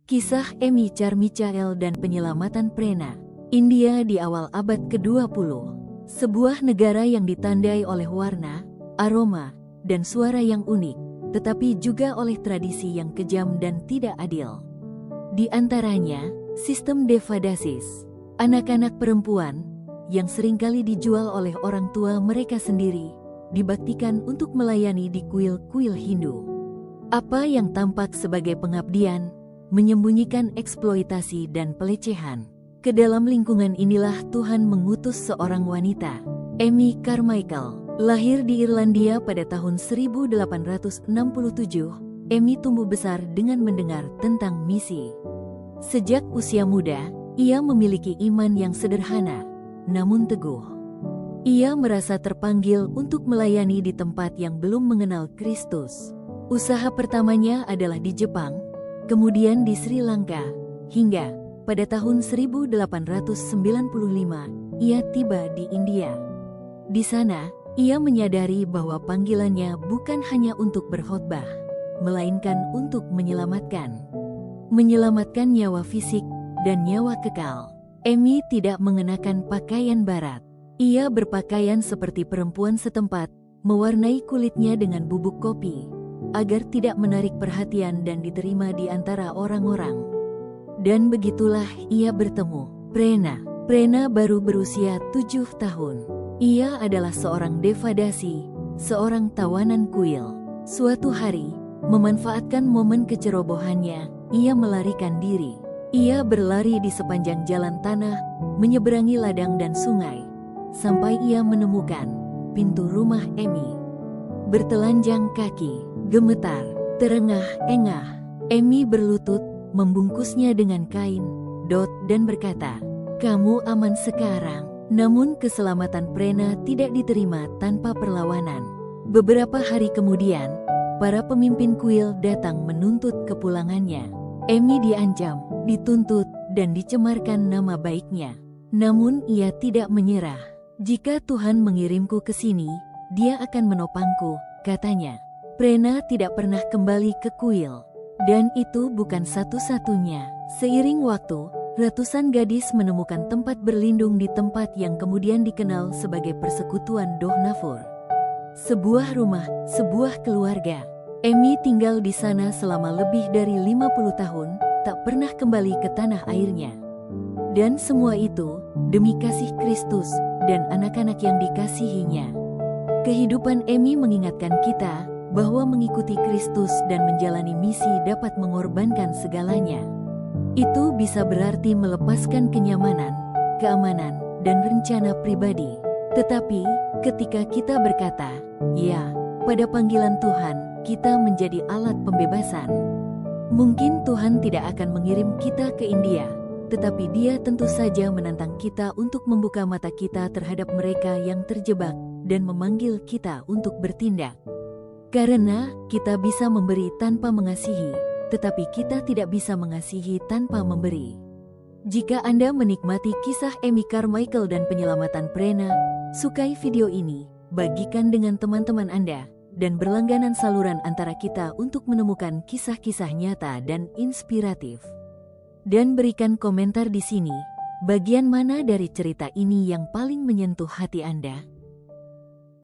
Kisah Amy Carmichael dan penyelamatan Prena. India di awal abad ke-20. Sebuah negara yang ditandai oleh warna, aroma, dan suara yang unik, tetapi juga oleh tradisi yang kejam dan tidak adil. Di antaranya, sistem devadasis, anak-anak perempuan, yang seringkali dijual oleh orang tua mereka sendiri, dibaktikan untuk melayani di kuil-kuil Hindu. Apa yang tampak sebagai pengabdian, menyembunyikan eksploitasi dan pelecehan. Ke dalam lingkungan inilah Tuhan mengutus seorang wanita, Amy Carmichael. Lahir di Irlandia pada tahun 1867, Amy tumbuh besar dengan mendengar tentang misi. Sejak usia muda, ia memiliki iman yang sederhana, namun teguh. Ia merasa terpanggil untuk melayani di tempat yang belum mengenal Kristus. Usaha pertamanya adalah di Jepang, kemudian di Sri Lanka, hingga pada tahun 1895 ia tiba di India. Di sana, ia menyadari bahwa panggilannya bukan hanya untuk berkhotbah, melainkan untuk menyelamatkan nyawa fisik dan nyawa kekal. Amy tidak mengenakan pakaian barat. Ia berpakaian seperti perempuan setempat, mewarnai kulitnya dengan bubuk kopi, agar tidak menarik perhatian dan diterima di antara orang-orang. Dan begitulah ia bertemu Prena. Prena baru berusia 7 tahun. Ia adalah seorang devadasi, seorang tawanan kuil. Suatu hari, memanfaatkan momen kecerobohannya, ia melarikan diri. Ia berlari di sepanjang jalan tanah, menyeberangi ladang dan sungai, sampai ia menemukan pintu rumah Amy. Bertelanjang kaki, gemetar, terengah-engah, Amy berlutut, membungkusnya dengan kain, dan berkata, "Kamu aman sekarang." Namun keselamatan Prena tidak diterima tanpa perlawanan. Beberapa hari kemudian, para pemimpin kuil datang menuntut kepulangannya. Amy diancam, dituntut, dan dicemarkan nama baiknya. Namun ia tidak menyerah. "Jika Tuhan mengirimku ke sini, Dia akan menopangku," katanya. Prena tidak pernah kembali ke kuil. Dan itu bukan satu-satunya. Seiring waktu, ratusan gadis menemukan tempat berlindung di tempat yang kemudian dikenal sebagai Persekutuan Dohnavur. Sebuah rumah, sebuah keluarga. Amy tinggal di sana selama lebih dari 50 tahun, tak pernah kembali ke tanah airnya. Dan semua itu demi kasih Kristus dan anak-anak yang dikasihinya. Kehidupan Amy mengingatkan kita bahwa mengikuti Kristus dan menjalani misi dapat mengorbankan segalanya. Itu bisa berarti melepaskan kenyamanan, keamanan, dan rencana pribadi. Tetapi, ketika kita berkata, "Ya," pada panggilan Tuhan, kita menjadi alat pembebasan. Mungkin Tuhan tidak akan mengirim kita ke India, tetapi Dia tentu saja menantang kita untuk membuka mata kita terhadap mereka yang terjebak dan memanggil kita untuk bertindak. Karena kita bisa memberi tanpa mengasihi, tetapi kita tidak bisa mengasihi tanpa memberi. Jika Anda menikmati kisah Amy Carmichael dan penyelamatan Prena, sukai video ini, bagikan dengan teman-teman Anda, dan berlangganan saluran antara kita untuk menemukan kisah-kisah nyata dan inspiratif. Dan berikan komentar di sini, bagian mana dari cerita ini yang paling menyentuh hati Anda?